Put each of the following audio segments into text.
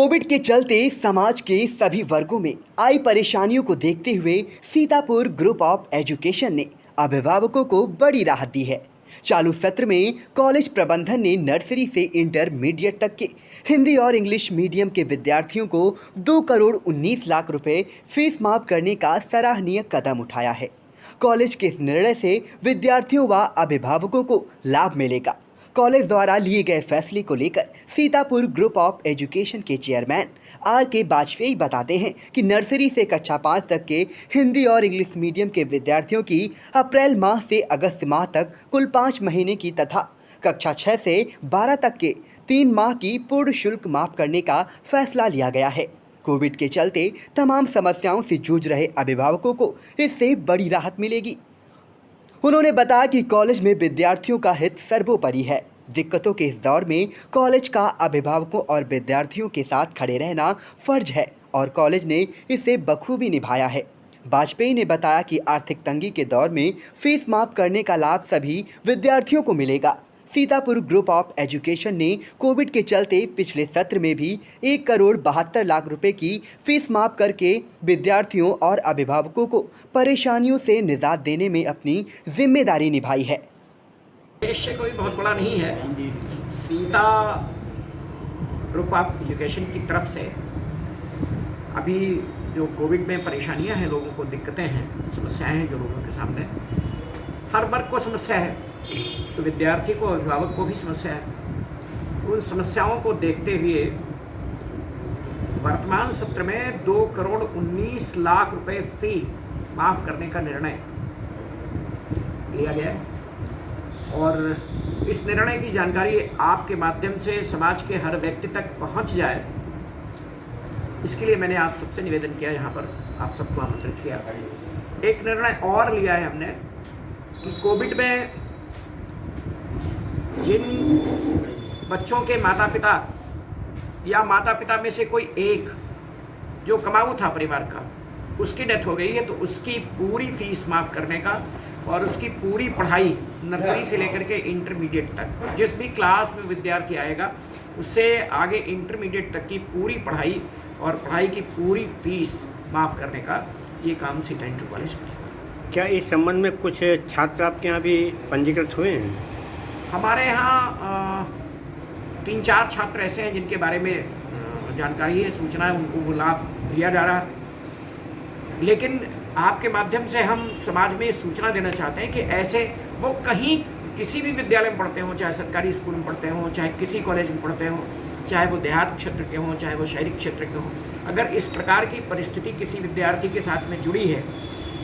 Covid के चलते समाज के सभी वर्गों में आई परेशानियों को देखते हुए सीतापुर ग्रुप ऑफ एजुकेशन ने अभिभावकों को बड़ी राहत दी है। चालू सत्र में कॉलेज प्रबंधन ने नर्सरी से इंटरमीडिएट तक के हिंदी और इंग्लिश मीडियम के विद्यार्थियों को 2 करोड़ 19 लाख रुपए फीस माफ करने का सराहनीय कदम उठाया है। कॉलेज के इस निर्णय से विद्यार्थियों व अभिभावकों को लाभ मिलेगा। कॉलेज द्वारा लिए गए फैसले को लेकर सीतापुर ग्रुप ऑफ एजुकेशन के चेयरमैन R.K. वाजपेयी बताते हैं कि नर्सरी से कक्षा 5 तक के हिंदी और इंग्लिश मीडियम के विद्यार्थियों की अप्रैल माह से अगस्त माह तक कुल 5 महीने की तथा कक्षा 6 से 12 तक के 3 माह की पूर्ण शुल्क माफ करने का फैसला लिया गया है। कोविड के चलते तमाम समस्याओं से जूझ रहे अभिभावकों को इससे बड़ी राहत मिलेगी। उन्होंने बताया कि कॉलेज में विद्यार्थियों का हित सर्वोपरि है। दिक्कतों के इस दौर में कॉलेज का अभिभावकों और विद्यार्थियों के साथ खड़े रहना फर्ज है और कॉलेज ने इसे बखूबी निभाया है। वाजपेयी ने बताया कि आर्थिक तंगी के दौर में फीस माफ करने का लाभ सभी विद्यार्थियों को मिलेगा। सीतापुर ग्रुप ऑफ एजुकेशन ने कोविड के चलते पिछले सत्र में भी 1 करोड़ 72 लाख रुपए की फीस माफ करके विद्यार्थियों और अभिभावकों को परेशानियों से निजात देने में अपनी जिम्मेदारी निभाई है। उद्देश्य कोई बहुत बड़ा नहीं है। सीता ग्रुप ऑफ एजुकेशन की तरफ से अभी जो कोविड में परेशानियां हैं, लोगों को दिक्कतें हैं, समस्याएं हैं जो लोगों के सामने, हर वर्ग को समस्या है, तो विद्यार्थी को, अभिभावक को भी समस्या है। उन समस्याओं को देखते हुए वर्तमान सत्र में 2 करोड़ 19 लाख रुपए फी माफ करने का निर्णय लिया गया है और इस निर्णय की जानकारी आपके माध्यम से समाज के हर व्यक्ति तक पहुंच जाए, इसके लिए मैंने आप सबसे निवेदन किया, यहाँ पर आप सबको आमंत्रित किया। एक निर्णय और लिया है हमने कि कोविड में जिन बच्चों के माता पिता या माता पिता में से कोई एक जो कमाऊ था परिवार का, उसकी डेथ हो गई है, तो उसकी पूरी फीस माफ़ करने का और उसकी पूरी पढ़ाई नर्सरी से लेकर के इंटरमीडिएट तक, जिस भी क्लास में विद्यार्थी आएगा उससे आगे इंटरमीडिएट तक की पूरी पढ़ाई और पढ़ाई की पूरी फीस माफ़ करने का ये काम सीता इंटर कॉलेज में। क्या इस संबंध में कुछ छात्र आपके यहाँ भी पंजीकृत हुए हैं? हमारे यहाँ 3-4 छात्र ऐसे हैं जिनके बारे में जानकारी है, सूचना है, उनको वो लाभ दिया जा रहा है। लेकिन आपके माध्यम से हम समाज में सूचना देना चाहते हैं कि ऐसे वो कहीं किसी भी विद्यालय में पढ़ते हों, चाहे सरकारी स्कूल में पढ़ते हों, चाहे किसी कॉलेज में पढ़ते हों, चाहे वो देहात क्षेत्र के हों, चाहे वो शहरी क्षेत्र के हों, अगर इस प्रकार की परिस्थिति किसी विद्यार्थी के साथ में जुड़ी है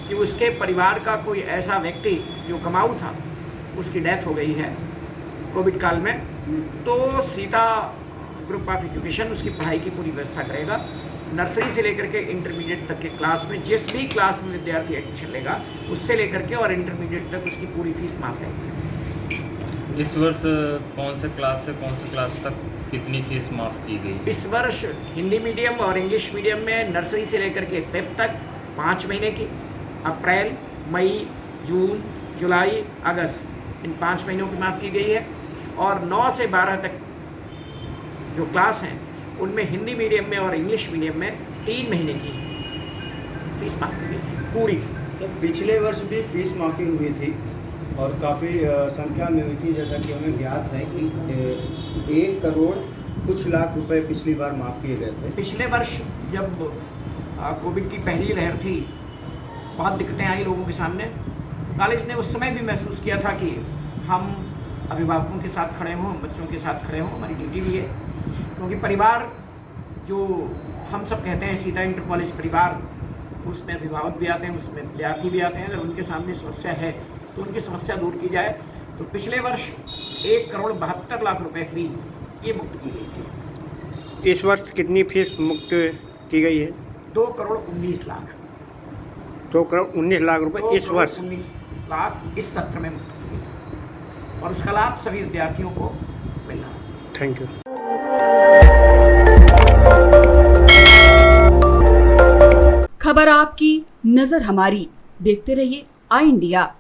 कि उसके परिवार का कोई ऐसा व्यक्ति जो कमाऊ था, उसकी डेथ हो गई है कोविड काल में, तो सीता ग्रुप ऑफ एजुकेशन उसकी पढ़ाई की पूरी व्यवस्था करेगा। नर्सरी से लेकर के इंटरमीडिएट तक के क्लास में, जिस भी क्लास में विद्यार्थी एडमिशन लेगा, उससे लेकर के और इंटरमीडिएट तक उसकी पूरी फीस माफ है। इस वर्ष कौन से क्लास से कौन से क्लास तक कितनी फीस माफ़ की गई? इस वर्ष हिंदी मीडियम और इंग्लिश मीडियम में नर्सरी से लेकर के 5th तक 5 महीने की, अप्रैल, मई, जून, जुलाई, अगस्त, इन 5 महीनों की माफ़ की गई है और 9 से 12 तक जो क्लास हैं उनमें हिंदी मीडियम में और इंग्लिश मीडियम में 3 महीने की फीस माफ़ की गई है पूरी। तो पिछले वर्ष भी फीस माफ़ी हुई थी और काफ़ी संख्या में हुई थी, जैसा कि हमें ज्ञात है कि 1 करोड़ कुछ लाख रुपए पिछली बार माफ़ किए गए थे। पिछले वर्ष जब कोविड की पहली लहर थी, बहुत दिक्कतें आई लोगों के सामने। कॉलेज ने उस समय भी महसूस किया था कि हम अभिभावकों के साथ खड़े हों, बच्चों के साथ खड़े हों, हमारी ड्यूटी भी है, क्योंकि परिवार जो हम सब कहते हैं सीता इंटर कॉलेज परिवार, उसमें अभिभावक भी आते हैं, उसमें विद्यार्थी भी आते हैं। अगर उनके सामने समस्या है तो उनकी समस्या दूर की जाए। तो पिछले वर्ष 1 करोड़ 72 लाख रुपए फी ये मुक्त की गई थी। इस वर्ष कितनी फीस मुक्त की गई है? 2 करोड़ 19 लाख। 2 करोड़ 19 लाख रुपए इस वर्ष 19 लाख इस सत्र में मुक्त की गई और उसका लाभ सभी विद्यार्थियों को मिल रहा है। Thank you. खबर आपकी, नजर हमारी। देखते रहिए आई इंडिया।